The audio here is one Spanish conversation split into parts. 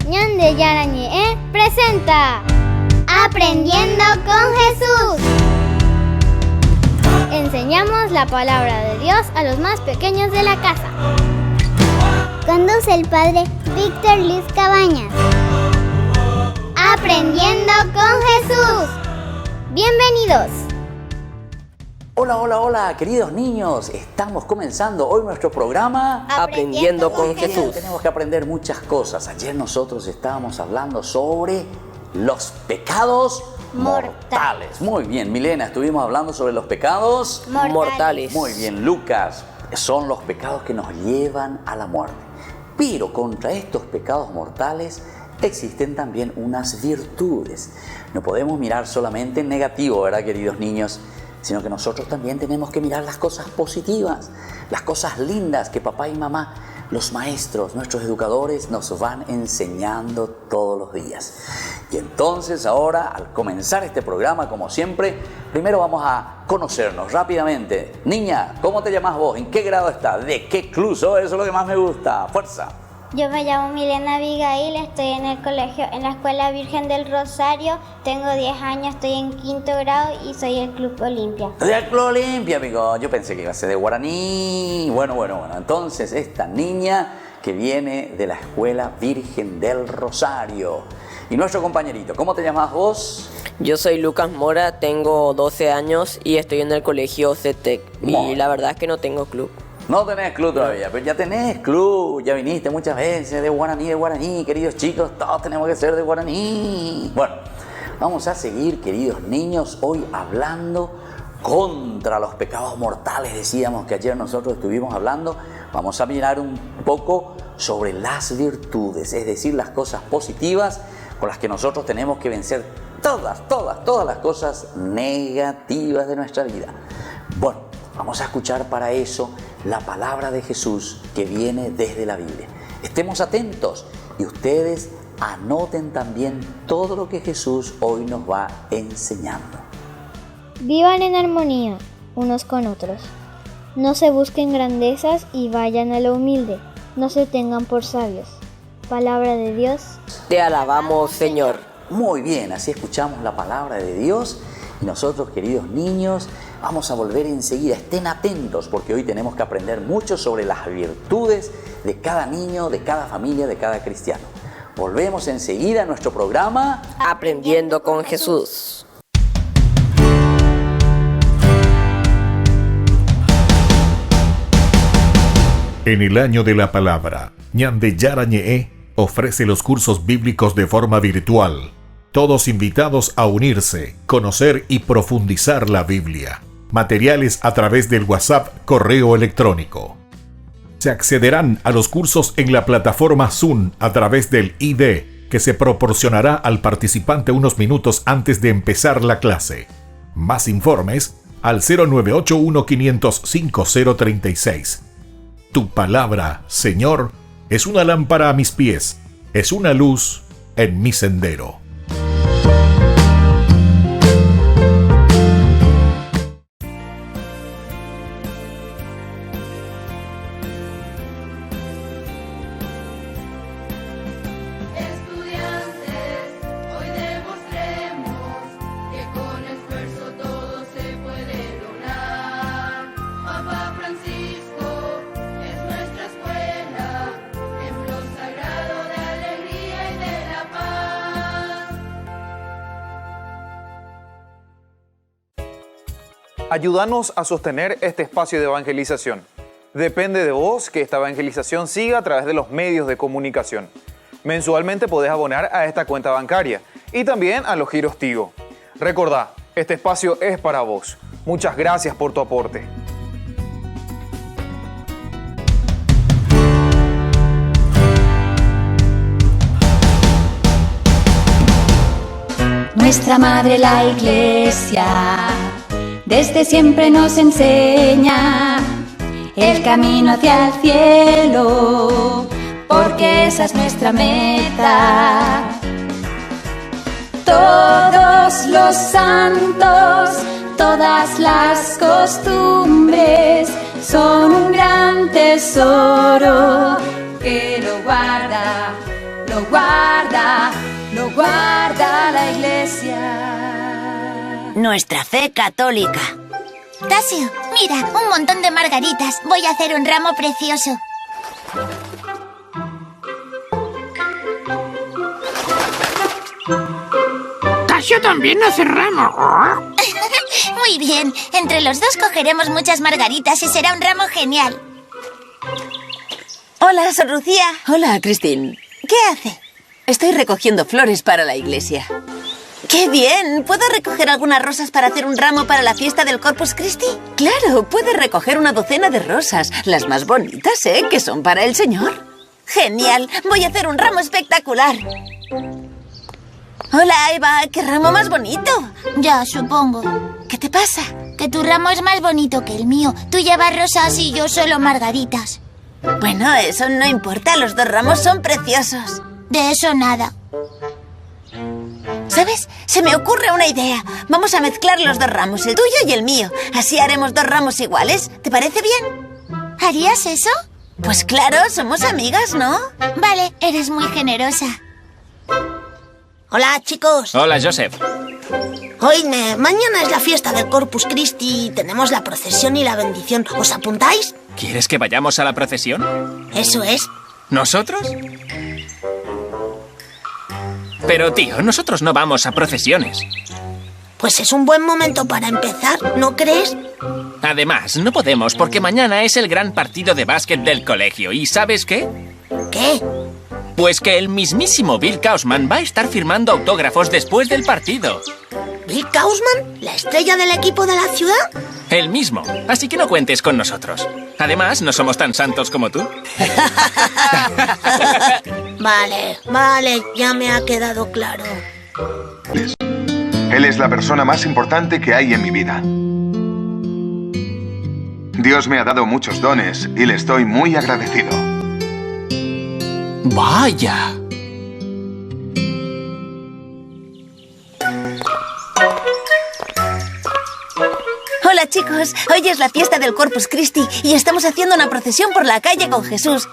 Ñande Yarañe presenta Aprendiendo con Jesús. Enseñamos la palabra de Dios a los más pequeños de la casa. Conduce el padre Víctor Luis Cabañas. Aprendiendo con Jesús. Bienvenidos. Hola, queridos niños. Estamos comenzando hoy nuestro programa Aprendiendo con Jesús. Tenemos que aprender muchas cosas. Ayer nosotros estábamos hablando sobre los pecados mortales. Muy bien, Milena, estuvimos hablando sobre los pecados mortales. Muy bien, Lucas, son los pecados que nos llevan a la muerte. Pero contra estos pecados mortales existen también unas virtudes. No podemos mirar solamente en negativo, ¿verdad, queridos niños? Sino que nosotros también tenemos que mirar las cosas positivas, las cosas lindas que papá y mamá, los maestros, nuestros educadores nos van enseñando todos los días. Y entonces ahora, al comenzar este programa, como siempre, primero vamos a conocernos rápidamente. Niña, ¿cómo te llamas vos? ¿En qué grado estás? ¿De qué club sos? Eso es lo que más me gusta. ¡Fuerza! Yo me llamo Milena Abigail, estoy en el colegio, en la Escuela Virgen del Rosario, tengo 10 años, estoy en 5º grado y soy del Club Olimpia. Del Club Olimpia, amigo. Yo pensé que iba a ser de Guaraní. Bueno. Entonces, esta niña que viene de la Escuela Virgen del Rosario. Y nuestro compañerito, ¿cómo te llamas vos? Yo soy Lucas Mora, tengo 12 años y estoy en el colegio CETEC. Y la verdad es que no tengo club. No tenés club todavía, pero ya tenés club, ya viniste muchas veces de Guaraní, queridos chicos, todos tenemos que ser de Guaraní. Bueno, vamos a seguir, queridos niños, hoy hablando contra los pecados mortales. Decíamos que ayer nosotros estuvimos hablando, vamos a mirar un poco sobre las virtudes, es decir, las cosas positivas con las que nosotros tenemos que vencer todas las cosas negativas de nuestra vida. Bueno, vamos a escuchar para eso la palabra de Jesús que viene desde la Biblia. Estemos atentos y ustedes anoten también todo lo que Jesús hoy nos va enseñando. Vivan en armonía unos con otros. No se busquen grandezas y vayan a lo humilde. No se tengan por sabios. Palabra de Dios. Te alabamos, Señor. Muy bien, así escuchamos la palabra de Dios. Y nosotros, queridos niños, vamos a volver enseguida. Estén atentos porque hoy tenemos que aprender mucho sobre las virtudes de cada niño, de cada familia, de cada cristiano. Volvemos enseguida a nuestro programa Aprendiendo con Jesús. En el año de la palabra, Ñande Yarañe ofrece los cursos bíblicos de forma virtual. Todos invitados a unirse, conocer y profundizar la Biblia. Materiales a través del WhatsApp, correo electrónico. Se accederán a los cursos en la plataforma Zoom a través del ID, que se proporcionará al participante unos minutos antes de empezar la clase. Más informes al 0981-500-5036. Tu palabra, Señor, es una lámpara a mis pies, es una luz en mi sendero. Ayúdanos a sostener este espacio de evangelización. Depende de vos que esta evangelización siga a través de los medios de comunicación. Mensualmente podés abonar a esta cuenta bancaria y también a los giros Tigo. Recordá, este espacio es para vos. Muchas gracias por tu aporte. Nuestra Madre la Iglesia desde siempre nos enseña el camino hacia el cielo, porque esa es nuestra meta. Todos los santos, todas las costumbres son un gran tesoro que lo guarda, lo guarda la Iglesia. Nuestra fe católica. Tasio, mira, un montón de margaritas. Voy a hacer un ramo precioso. Tasio también hace ramo. Muy bien, entre los dos cogeremos muchas margaritas y será un ramo genial. Hola, Sor Lucía. Hola, Christine. ¿Qué hace? Estoy recogiendo flores para la iglesia. ¡Qué bien! ¿Puedo recoger algunas rosas para hacer un ramo para la fiesta del Corpus Christi? Claro, puedes recoger una docena de rosas, las más bonitas, que son para el Señor. ¡Genial! Voy a hacer un ramo espectacular. Hola, Eva. ¡Qué ramo más bonito! Ya, supongo. ¿Qué te pasa? Que tu ramo es más bonito que el mío. Tú llevas rosas y yo solo margaritas. Bueno, eso no importa. Los dos ramos son preciosos. De eso nada. ¿Sabes? Se me ocurre una idea. Vamos a mezclar los dos ramos, el tuyo y el mío. Así haremos dos ramos iguales. ¿Te parece bien? ¿Harías eso? Pues claro, somos amigas, ¿no? Vale, eres muy generosa. Hola, chicos. Hola, Joseph. Oídme, mañana es la fiesta del Corpus Christi y tenemos la procesión y la bendición. ¿Os apuntáis? ¿Quieres que vayamos a la procesión? Eso es. ¿Nosotros? Pero, tío, nosotros no vamos a procesiones. Pues es un buen momento para empezar, ¿no crees? Además, no podemos porque mañana es el gran partido de básquet del colegio. ¿Y sabes qué? ¿Qué? Pues que el mismísimo Bill Kausman va a estar firmando autógrafos después del partido. ¿Bill Kausman? ¿La estrella del equipo de la ciudad? El mismo. Así que no cuentes con nosotros. Además, no somos tan santos como tú. Vale, ya me ha quedado claro. Él es la persona más importante que hay en mi vida. Dios me ha dado muchos dones y le estoy muy agradecido. ¡Vaya! Hola, chicos. Hoy es la fiesta del Corpus Christi y estamos haciendo una procesión por la calle con Jesús,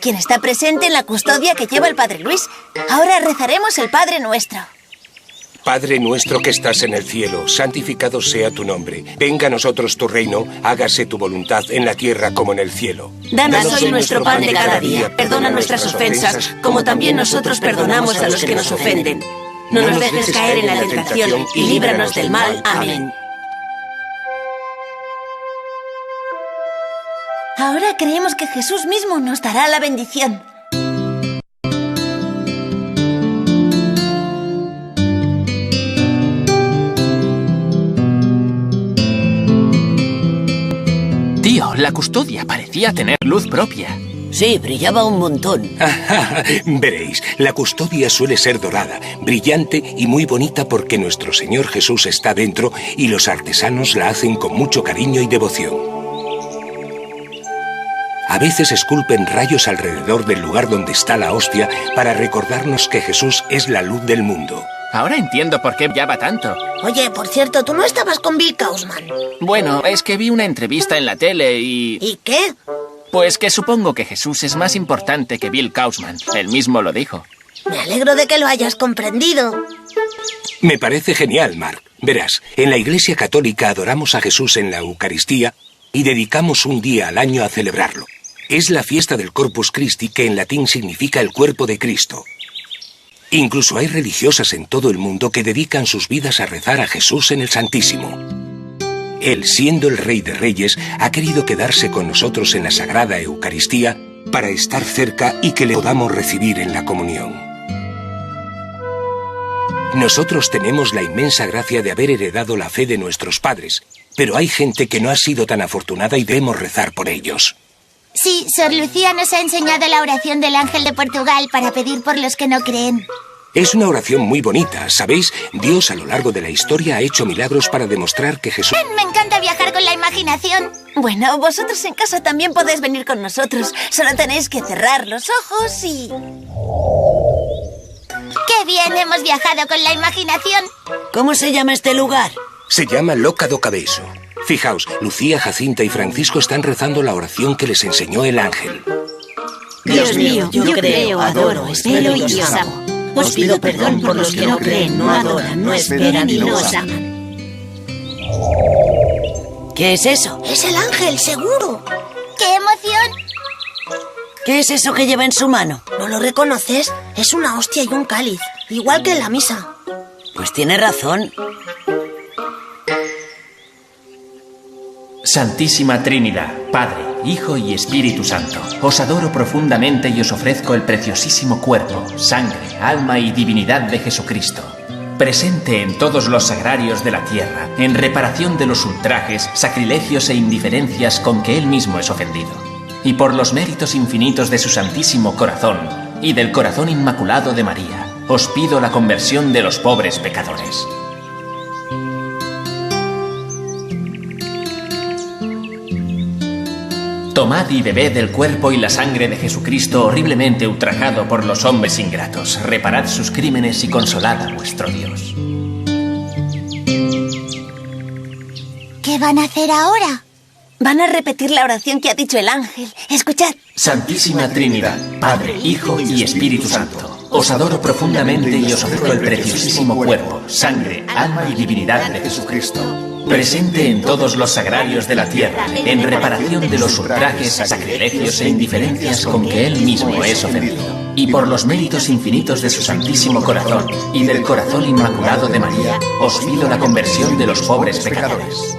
quien está presente en la custodia que lleva el Padre Luis. Ahora rezaremos el Padre Nuestro. Padre nuestro que estás en el cielo, santificado sea tu nombre. Venga a nosotros tu reino, hágase tu voluntad en la tierra como en el cielo. Danos hoy nuestro pan de cada día. Perdona nuestras ofensas, como también nosotros perdonamos a los que nos ofenden. No nos dejes caer en la tentación y líbranos del mal. Amén. Ahora creemos que Jesús mismo nos dará la bendición. Tío, la custodia parecía tener luz propia. Sí, brillaba un montón. Veréis, la custodia suele ser dorada, brillante y muy bonita porque nuestro Señor Jesús está dentro y los artesanos la hacen con mucho cariño y devoción. A veces esculpen rayos alrededor del lugar donde está la hostia para recordarnos que Jesús es la luz del mundo. Ahora entiendo por qué brillaba tanto. Oye, por cierto, ¿tú no estabas con Bill Kausman? Bueno, es que vi una entrevista en la tele y... ¿Y qué? Pues que supongo que Jesús es más importante que Bill Kausman. Él mismo lo dijo. Me alegro de que lo hayas comprendido. Me parece genial, Mark. Verás, en la Iglesia Católica adoramos a Jesús en la Eucaristía y dedicamos un día al año a celebrarlo. Es la fiesta del Corpus Christi, que en latín significa el cuerpo de Cristo. Incluso hay religiosas en todo el mundo que dedican sus vidas a rezar a Jesús en el Santísimo. Él, siendo el Rey de Reyes, ha querido quedarse con nosotros en la Sagrada Eucaristía para estar cerca y que le podamos recibir en la comunión. Nosotros tenemos la inmensa gracia de haber heredado la fe de nuestros padres, pero hay gente que no ha sido tan afortunada y debemos rezar por ellos. Sí, Sor Lucía nos ha enseñado la oración del Ángel de Portugal para pedir por los que no creen. Es una oración muy bonita, ¿sabéis? Dios a lo largo de la historia ha hecho milagros para demostrar que Jesús... Me encanta viajar con la imaginación. Bueno, vosotros en casa también podéis venir con nosotros. Solo tenéis que cerrar los ojos y... ¡Qué bien hemos viajado con la imaginación! ¿Cómo se llama este lugar? Se llama Loca do Cabezo. Fijaos, Lucía, Jacinta y Francisco están rezando la oración que les enseñó el ángel. Dios mío, yo creo, adoro, espero y os amo. Os pido perdón por los que no creen, no adoran, no esperan y no os aman. ¿Qué es eso? Es el ángel, seguro. ¡Qué emoción! ¿Qué es eso que lleva en su mano? ¿No lo reconoces? Es una hostia y un cáliz, igual que en la misa. Pues tiene razón. Santísima Trinidad, Padre, Hijo y Espíritu Santo, os adoro profundamente y os ofrezco el preciosísimo cuerpo, sangre, alma y divinidad de Jesucristo, presente en todos los sagrarios de la tierra, en reparación de los ultrajes, sacrilegios e indiferencias con que Él mismo es ofendido, y por los méritos infinitos de su Santísimo Corazón y del Corazón Inmaculado de María, os pido la conversión de los pobres pecadores. Tomad y bebed del cuerpo y la sangre de Jesucristo horriblemente ultrajado por los hombres ingratos. Reparad sus crímenes y consolad a vuestro Dios. ¿Qué van a hacer ahora? Van a repetir la oración que ha dicho el ángel. Escuchad. Santísima Trinidad, Padre, Hijo y Espíritu Santo, os adoro profundamente y os ofrezco el preciosísimo cuerpo, sangre, alma y divinidad de Jesucristo, presente en todos los sagrarios de la tierra, en reparación de los ultrajes, sacrilegios e indiferencias con que Él mismo es ofendido, y por los méritos infinitos de su Santísimo Corazón y del Corazón Inmaculado de María, os pido la conversión de los pobres pecadores.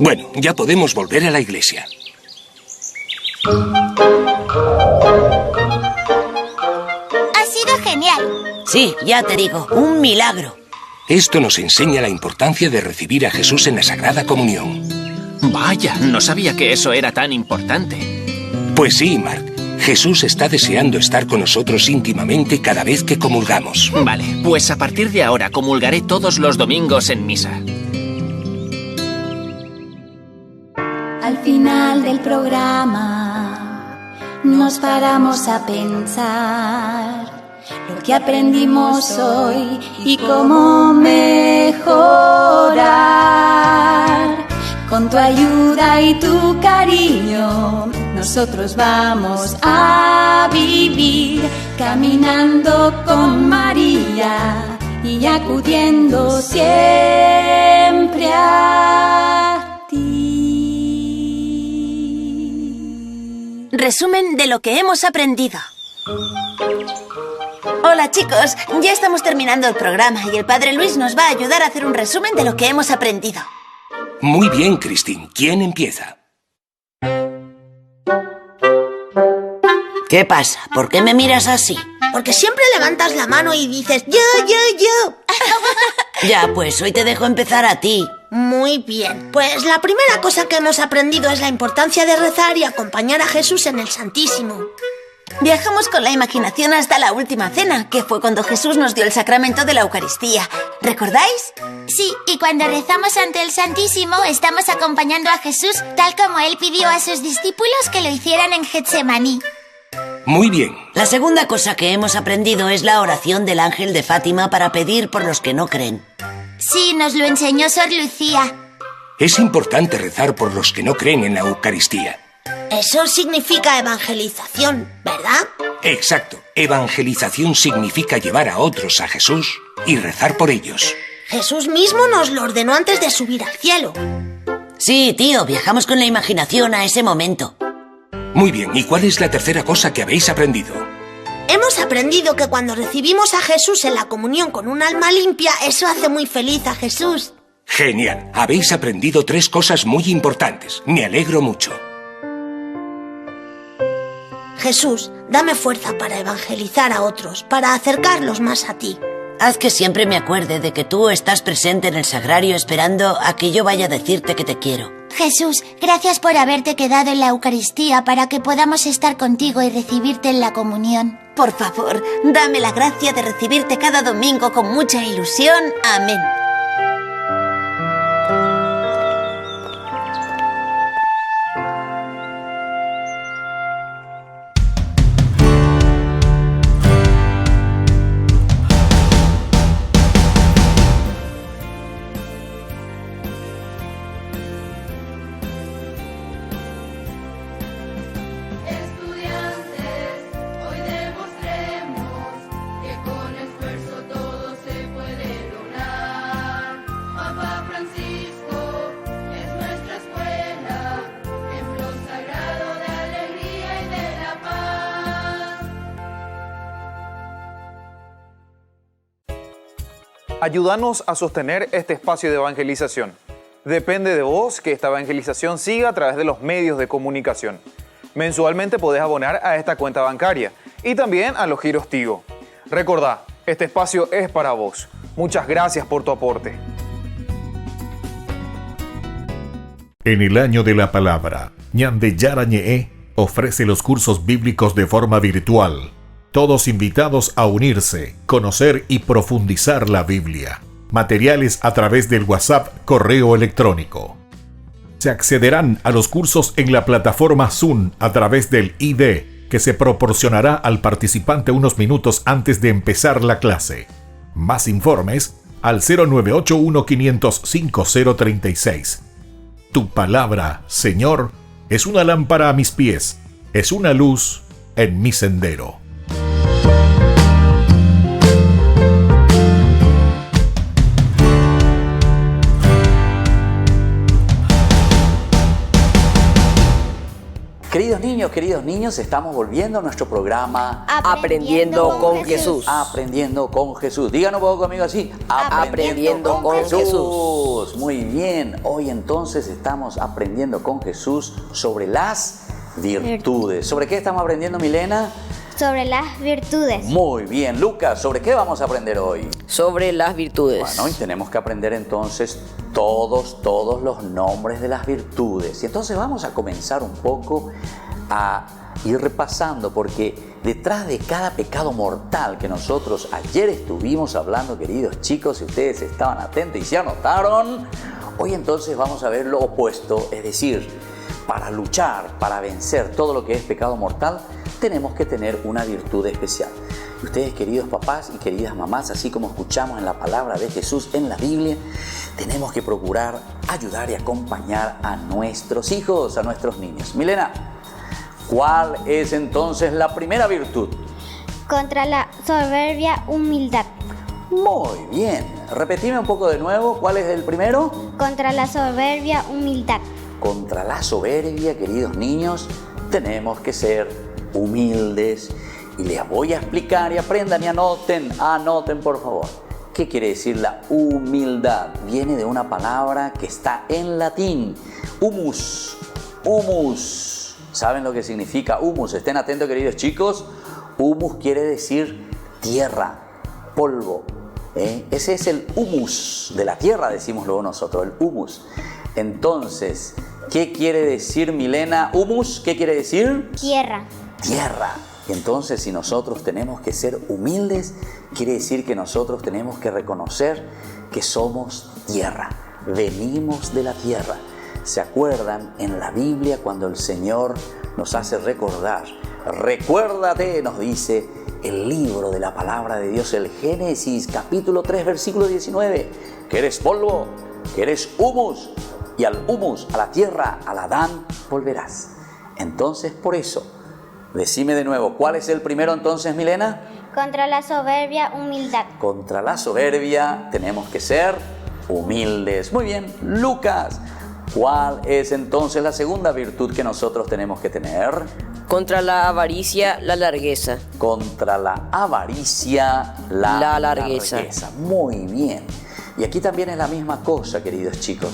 Bueno, ya podemos volver a la iglesia. Ha sido genial. Sí, ya te digo, un milagro. Esto nos enseña la importancia de recibir a Jesús en la Sagrada Comunión. Vaya, no sabía que eso era tan importante. Pues sí, Mark. Jesús está deseando estar con nosotros íntimamente cada vez que comulgamos. Vale, pues a partir de ahora comulgaré todos los domingos en misa. Al final del programa nos paramos a pensar lo que aprendimos hoy y cómo mejorar. Con tu ayuda y tu cariño nosotros vamos a vivir caminando con María y acudiendo siempre a ti. Resumen de lo que hemos aprendido. Hola chicos, ya estamos terminando el programa y el Padre Luis nos va a ayudar a hacer un resumen de lo que hemos aprendido. Muy bien, Christine. ¿Quién empieza? ¿Qué pasa? ¿Por qué me miras así? Porque siempre levantas la mano y dices yo. Ya, pues hoy te dejo empezar a ti. Muy bien. Pues la primera cosa que hemos aprendido es la importancia de rezar y acompañar a Jesús en el Santísimo. Viajamos con la imaginación hasta la última cena, que fue cuando Jesús nos dio el sacramento de la Eucaristía. ¿Recordáis? Sí, y cuando rezamos ante el Santísimo, estamos acompañando a Jesús tal como Él pidió a sus discípulos que lo hicieran en Getsemaní. Muy bien. La segunda cosa que hemos aprendido es la oración del ángel de Fátima para pedir por los que no creen. Sí, nos lo enseñó Sor Lucía. Es importante rezar por los que no creen en la Eucaristía. Eso significa evangelización, ¿verdad? Exacto. Evangelización significa llevar a otros a Jesús y rezar por ellos. Jesús mismo nos lo ordenó antes de subir al cielo. Sí, tío, viajamos con la imaginación a ese momento. Muy bien, ¿y cuál es la tercera cosa que habéis aprendido? Hemos aprendido que cuando recibimos a Jesús en la comunión con un alma limpia, eso hace muy feliz a Jesús. Genial, habéis aprendido 3 cosas muy importantes. Me alegro mucho. Jesús, dame fuerza para evangelizar a otros, para acercarlos más a ti. Haz que siempre me acuerde de que tú estás presente en el sagrario esperando a que yo vaya a decirte que te quiero. Jesús, gracias por haberte quedado en la Eucaristía para que podamos estar contigo y recibirte en la comunión. Por favor, dame la gracia de recibirte cada domingo con mucha ilusión. Amén. Ayúdanos a sostener este espacio de evangelización. Depende de vos que esta evangelización siga a través de los medios de comunicación. Mensualmente podés abonar a esta cuenta bancaria y también a los giros Tigo. Recordá, este espacio es para vos. Muchas gracias por tu aporte. En el año de la palabra, Ñande Yara Ñe'e ofrece los cursos bíblicos de forma virtual. Todos invitados a unirse, conocer y profundizar la Biblia. Materiales a través del WhatsApp, correo electrónico. Se accederán a los cursos en la plataforma Zoom a través del ID, que se proporcionará al participante unos minutos antes de empezar la clase. Más informes al 0981-500-5036. Tu palabra, Señor, es una lámpara a mis pies, es una luz en mi sendero. Queridos niños, estamos volviendo a nuestro programa Aprendiendo con Jesús. Aprendiendo con Jesús. Díganos un poco conmigo así. Aprendiendo con Jesús. Muy bien. Hoy entonces estamos aprendiendo con Jesús sobre las virtudes. ¿Sobre qué estamos aprendiendo, Milena? Sobre las virtudes. Muy bien. Lucas, ¿sobre qué vamos a aprender hoy? Sobre las virtudes. Bueno, y tenemos que aprender entonces todos los nombres de las virtudes. Y entonces vamos a comenzar un poco a ir repasando, porque detrás de cada pecado mortal que nosotros ayer estuvimos hablando, queridos chicos, si ustedes estaban atentos y se anotaron, hoy entonces vamos a ver lo opuesto, es decir, para luchar, para vencer todo lo que es pecado mortal, tenemos que tener una virtud especial. Y ustedes, queridos papás y queridas mamás, así como escuchamos en la palabra de Jesús en la Biblia, tenemos que procurar ayudar y acompañar a nuestros hijos, a nuestros niños. Milena, ¿cuál es entonces la primera virtud? Contra la soberbia, humildad. Muy bien. Repetime un poco de nuevo. ¿Cuál es el primero? Contra la soberbia, humildad. Contra la soberbia, queridos niños, tenemos que ser humildes. Y les voy a explicar y aprendan y anoten por favor. ¿Qué quiere decir la humildad? Viene de una palabra que está en latín. Humus. Humus. ¿Saben lo que significa humus? Estén atentos, queridos chicos. Humus quiere decir tierra, polvo. Ese es el humus de la tierra, decimos luego nosotros, el humus. Entonces, ¿qué quiere decir, Milena? Humus, ¿qué quiere decir? Tierra. Tierra. Y entonces, si nosotros tenemos que ser humildes, quiere decir que nosotros tenemos que reconocer que somos tierra. Venimos de la tierra. ¿Se acuerdan en la Biblia cuando el Señor nos hace recordar? Recuérdate, nos dice el libro de la palabra de Dios, el Génesis, capítulo 3, versículo 19, que eres polvo, que eres humus, y al humus, a la tierra, al Adán, volverás. Entonces, por eso, decime de nuevo, ¿cuál es el primero entonces, Milena? Contra la soberbia, humildad. Contra la soberbia tenemos que ser humildes. Muy bien, Lucas, ¿cuál es entonces la segunda virtud que nosotros tenemos que tener? Contra la avaricia, la largueza. Contra la avaricia, la largueza. Muy bien. Y aquí también es la misma cosa, queridos chicos.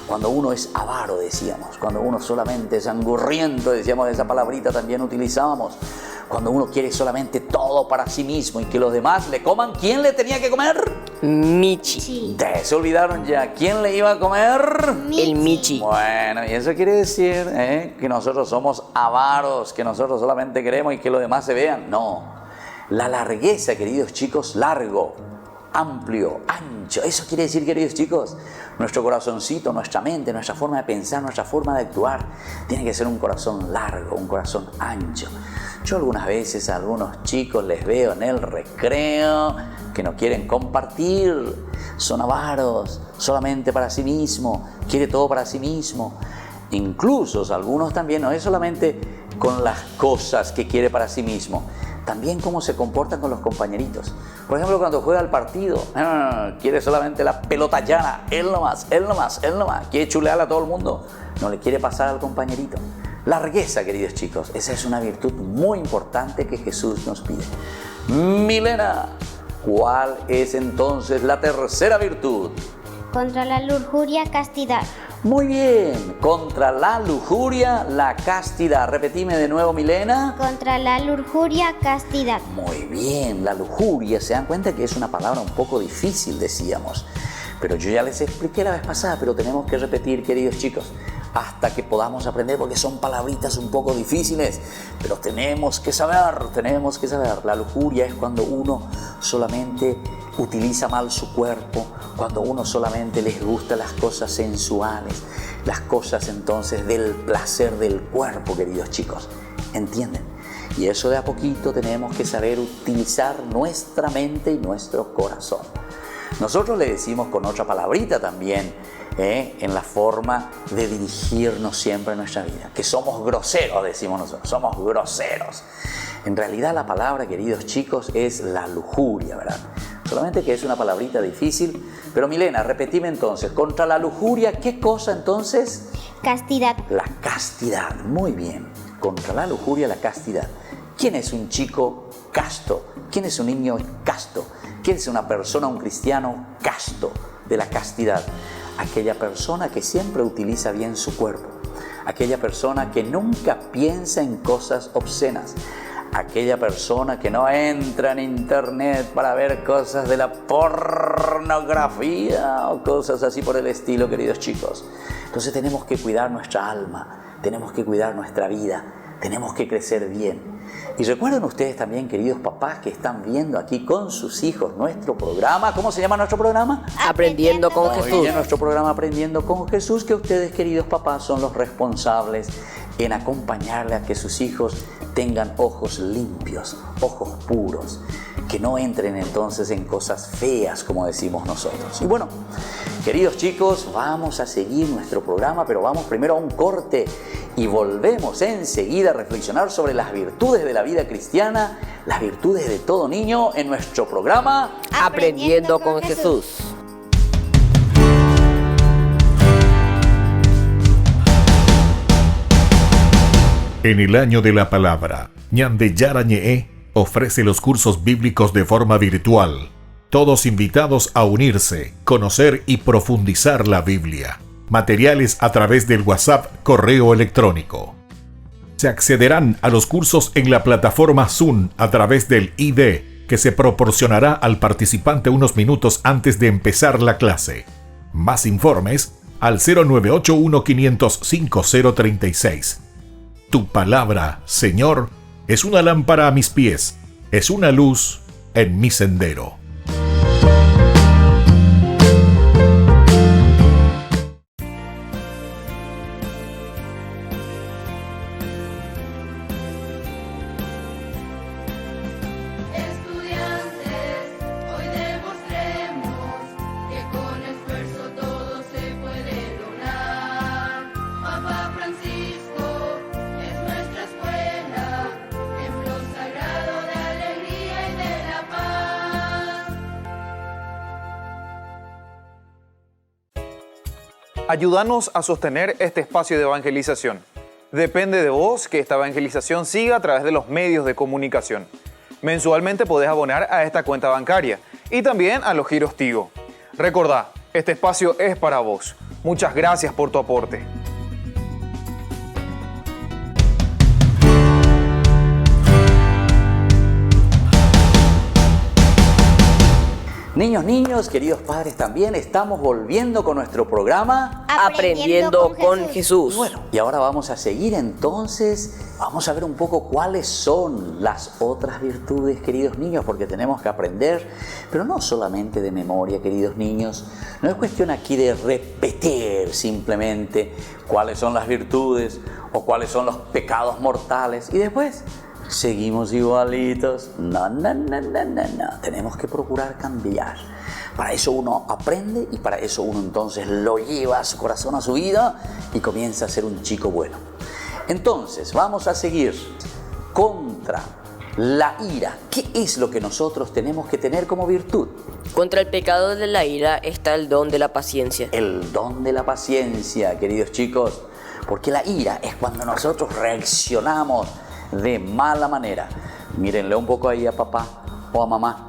Cuando uno es avaro, decíamos. Cuando uno solamente es angurriento, decíamos, esa palabrita también utilizábamos. Cuando uno quiere solamente todo para sí mismo y que los demás le coman, ¿quién le tenía que comer? Michi. Sí. Se olvidaron ya. ¿Quién le iba a comer? El Michi. Bueno, y eso quiere decir que nosotros somos avaros, que nosotros solamente queremos y que los demás se vean. No. La largueza, queridos chicos, largo, amplio, ancho. Eso quiere decir, queridos chicos, nuestro corazoncito, nuestra mente, nuestra forma de pensar, nuestra forma de actuar, tiene que ser un corazón largo, un corazón ancho. Yo algunas veces a algunos chicos les veo en el recreo que no quieren compartir, son avaros, solamente para sí mismo, quiere todo para sí mismo. Incluso algunos también, no es solamente con las cosas que quiere para sí mismo, también cómo se comportan con los compañeritos. Por ejemplo, cuando juega el partido, quiere solamente la pelota llana, él nomás, quiere chulearla a todo el mundo, no le quiere pasar al compañerito. Largueza, queridos chicos, esa es una virtud muy importante que Jesús nos pide. Milena, ¿Cuál es entonces la tercera virtud? Contra la lujuria, castidad. Muy bien, contra la lujuria, la castidad. Repetime de nuevo, Milena. Contra la lujuria, castidad. Muy bien, la lujuria, se dan cuenta que es una palabra un poco difícil, decíamos. Pero yo ya les expliqué la vez pasada, pero tenemos que repetir, queridos chicos, hasta que podamos aprender, porque son palabritas un poco difíciles, pero tenemos que saber. La lujuria es cuando uno solamente utiliza mal su cuerpo, cuando uno solamente les gusta las cosas sensuales, las cosas entonces del placer del cuerpo, queridos chicos, ¿entienden? Y eso de a poquito tenemos que saber utilizar nuestra mente y nuestro corazón. Nosotros le decimos con otra palabrita también, en la forma de dirigirnos siempre en nuestra vida, que somos groseros, decimos nosotros, somos groseros. En realidad la palabra, queridos chicos, es la lujuria, ¿verdad? Solamente que es una palabrita difícil. Pero Milena, repetime entonces, contra la lujuria, ¿qué cosa entonces? Castidad. La castidad, muy bien. Contra la lujuria, la castidad. ¿Quién es un chico casto? ¿Quién es un niño casto? ¿Quién es una persona, un cristiano casto de la castidad? Aquella persona que siempre utiliza bien su cuerpo. Aquella persona que nunca piensa en cosas obscenas. Aquella persona que no entra en internet para ver cosas de la pornografía o cosas así por el estilo, queridos chicos. Entonces tenemos que cuidar nuestra alma, tenemos que cuidar nuestra vida, tenemos que crecer bien. Y recuerden ustedes también, queridos papás, que están viendo aquí con sus hijos nuestro programa. ¿Cómo se llama nuestro programa? Aprendiendo con Jesús. Nuestro programa Aprendiendo con Jesús, que ustedes, queridos papás, son los responsables en acompañarle a que sus hijos tengan ojos limpios, ojos puros, que no entren entonces en cosas feas, como decimos nosotros. Y bueno, queridos chicos, vamos a seguir nuestro programa, pero vamos primero a un corte y volvemos enseguida a reflexionar sobre las virtudes de la vida cristiana, las virtudes de todo niño en nuestro programa Aprendiendo con Jesús. En el año de la palabra, Ñande Yarañe ofrece los cursos bíblicos de forma virtual. Todos invitados a unirse, conocer y profundizar la Biblia. Materiales a través del WhatsApp, correo electrónico. Se accederán a los cursos en la plataforma Zoom a través del ID, que se proporcionará al participante unos minutos antes de empezar la clase. Más informes al 0981-500-5036. Tu palabra, Señor, es una lámpara a mis pies, es una luz en mi sendero. Ayúdanos a sostener este espacio de evangelización. Depende de vos que esta evangelización siga a través de los medios de comunicación. Mensualmente podés abonar a esta cuenta bancaria y también a los giros Tigo. Recordá, este espacio es para vos. Muchas gracias por tu aporte. Niños, queridos padres también, estamos volviendo con nuestro programa Aprendiendo con Jesús. Bueno, y ahora vamos a seguir entonces, vamos a ver un poco cuáles son las otras virtudes, queridos niños, porque tenemos que aprender, pero no solamente de memoria, queridos niños. No es cuestión aquí de repetir simplemente cuáles son las virtudes o cuáles son los pecados mortales y después seguimos igualitos. No. Tenemos que procurar cambiar. Para eso uno aprende y para eso uno entonces lo lleva a su corazón, a su vida y comienza a ser un chico bueno. Entonces, vamos a seguir contra la ira. ¿Qué es lo que nosotros tenemos que tener como virtud? Contra el pecado de la ira está el don de la paciencia. El don de la paciencia, queridos chicos, porque la ira es cuando nosotros reaccionamos de mala manera. Mírenle un poco ahí a papá o a mamá.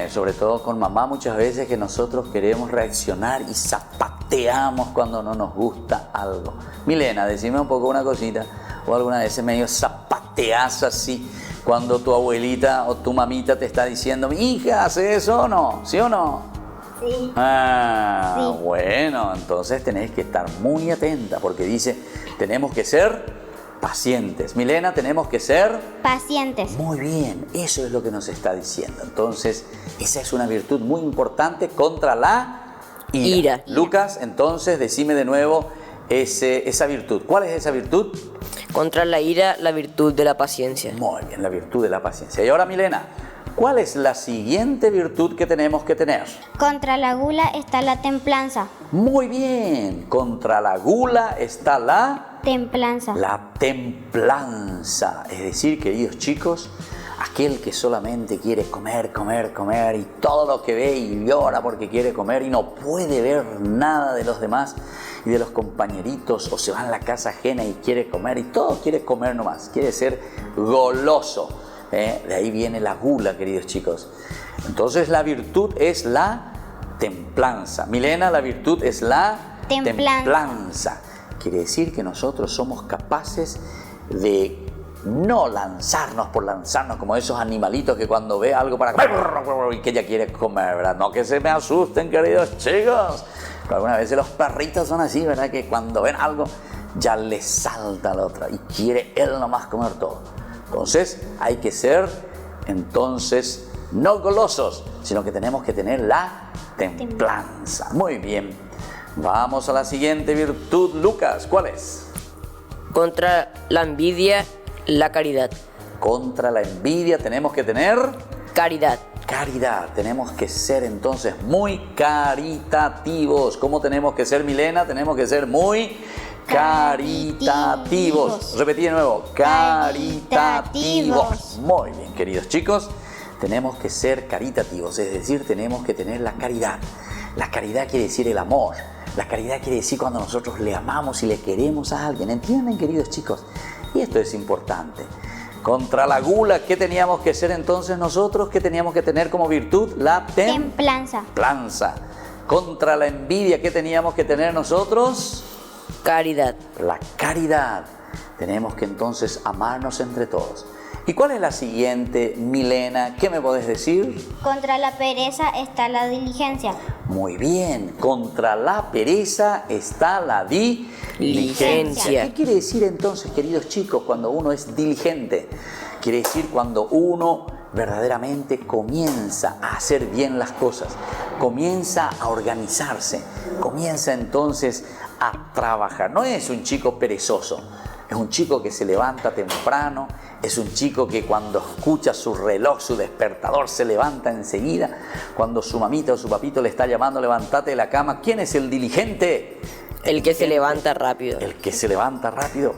Sobre todo con mamá muchas veces que nosotros queremos reaccionar y zapateamos cuando no nos gusta algo. Milena, decime un poco una cosita, o alguna vez medio zapateas así cuando tu abuelita o tu mamita te está diciendo, mi hija, ¿hace eso o no? ¿Sí o no? Sí. Sí. Bueno, entonces tenés que estar muy atenta porque dice, tenemos que ser pacientes. Milena, tenemos que ser pacientes. Muy bien, eso es lo que nos está diciendo. Entonces, esa es una virtud muy importante contra la ira. Lucas, entonces, decime de nuevo esa virtud. ¿Cuál es esa virtud? Contra la ira, la virtud de la paciencia. Muy bien, la virtud de la paciencia. Y ahora, Milena, ¿cuál es la siguiente virtud que tenemos que tener? Contra la gula está la templanza. Muy bien, contra la gula está la templanza. La templanza. Es decir, queridos chicos, aquel que solamente quiere comer, comer, comer y todo lo que ve y llora porque quiere comer y no puede ver nada de los demás y de los compañeritos, o se va a la casa ajena y quiere comer y todo quiere comer nomás, quiere ser goloso. De ahí viene la gula, queridos chicos. Entonces la virtud es la templanza. Milena, la virtud es la templanza. Quiere decir que nosotros somos capaces de no lanzarnos por lanzarnos como esos animalitos que cuando ve algo para comer y que ella quiere comer, ¿verdad? No que se me asusten, queridos chicos. Pero algunas veces los perritos son así, ¿verdad? Que cuando ven algo ya les salta a la otra y quiere él nomás comer todo. Entonces hay que ser, entonces, no golosos, sino que tenemos que tener la templanza. Muy bien. Vamos a la siguiente virtud, Lucas. ¿Cuál es? Contra la envidia, la caridad. Contra la envidia tenemos que tener caridad. Caridad. Tenemos que ser entonces muy caritativos. ¿Cómo tenemos que ser, Milena? Tenemos que ser muy caritativos. Repetí de nuevo. Caritativos. Muy bien, queridos chicos. Tenemos que ser caritativos, es decir, tenemos que tener la caridad. La caridad quiere decir el amor. La caridad quiere decir cuando nosotros le amamos y le queremos a alguien. ¿Entienden, queridos chicos? Y esto es importante. Contra la gula, ¿qué teníamos que ser entonces nosotros? ¿Qué teníamos que tener como virtud? La templanza. Contra la envidia, ¿qué teníamos que tener nosotros? Caridad. La caridad. Tenemos que entonces amarnos entre todos. ¿Y cuál es la siguiente, Milena? ¿Qué me podés decir? Contra la pereza está la diligencia. Muy bien. Contra la pereza está la diligencia. ¿Qué quiere decir entonces, queridos chicos, cuando uno es diligente? Quiere decir cuando uno verdaderamente comienza a hacer bien las cosas, comienza a organizarse, comienza entonces a trabajar. No es un chico perezoso. Es un chico que se levanta temprano, es un chico que cuando escucha su reloj, su despertador, se levanta enseguida. Cuando su mamita o su papito le está llamando, levántate de la cama. ¿Quién es el diligente? El que se levanta rápido. El que se levanta rápido.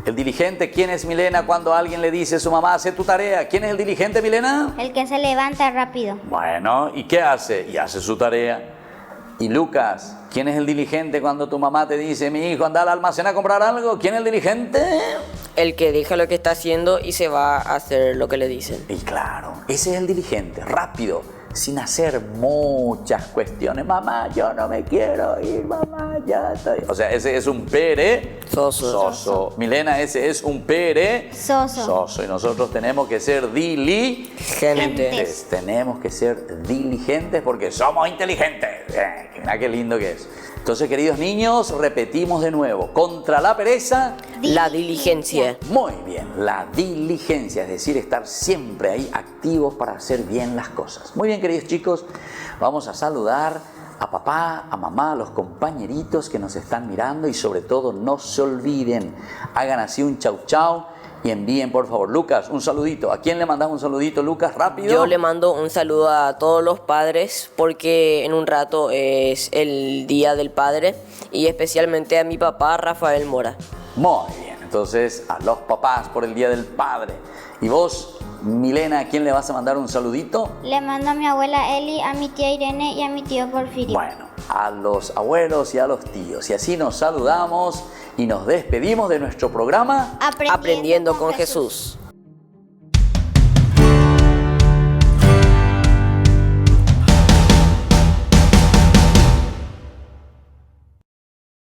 El diligente, ¿quién es, Milena? Cuando alguien le dice a su mamá, hace tu tarea. ¿Quién es el diligente, Milena? El que se levanta rápido. Bueno, ¿y qué hace? Y hace su tarea. Y Lucas, ¿quién es el diligente cuando tu mamá te dice, mi hijo, anda al almacén a comprar algo? ¿Quién es el diligente? El que deja lo que está haciendo y se va a hacer lo que le dicen. Y claro, ese es el diligente, rápido, sin hacer muchas cuestiones. Mamá, yo no me quiero ir, mamá, ya estoy. O sea, ese es un perezoso. Milena, ese es un perezoso. Y nosotros tenemos que ser diligentes. Tenemos que ser diligentes porque somos inteligentes. Mira qué lindo que es. Entonces, queridos niños, repetimos de nuevo. Contra la pereza, la diligencia. Muy bien, la diligencia, es decir, estar siempre ahí activos para hacer bien las cosas. Muy bien, queridos chicos, vamos a saludar a papá, a mamá, a los compañeritos que nos están mirando y sobre todo no se olviden, hagan así un chau chau y envíen por favor. Lucas, un saludito. ¿A quién le mandamos un saludito, Lucas? Rápido. Yo le mando un saludo a todos los padres porque en un rato es el Día del Padre y especialmente a mi papá Rafael Mora. Muy bien, entonces a los papás por el Día del Padre. ¿Y vos, Milena, a quién le vas a mandar un saludito? Le mando a mi abuela Eli, a mi tía Irene y a mi tío Porfirio. Bueno, a los abuelos y a los tíos. Y así nos saludamos y nos despedimos de nuestro programa Aprendiendo con Jesús.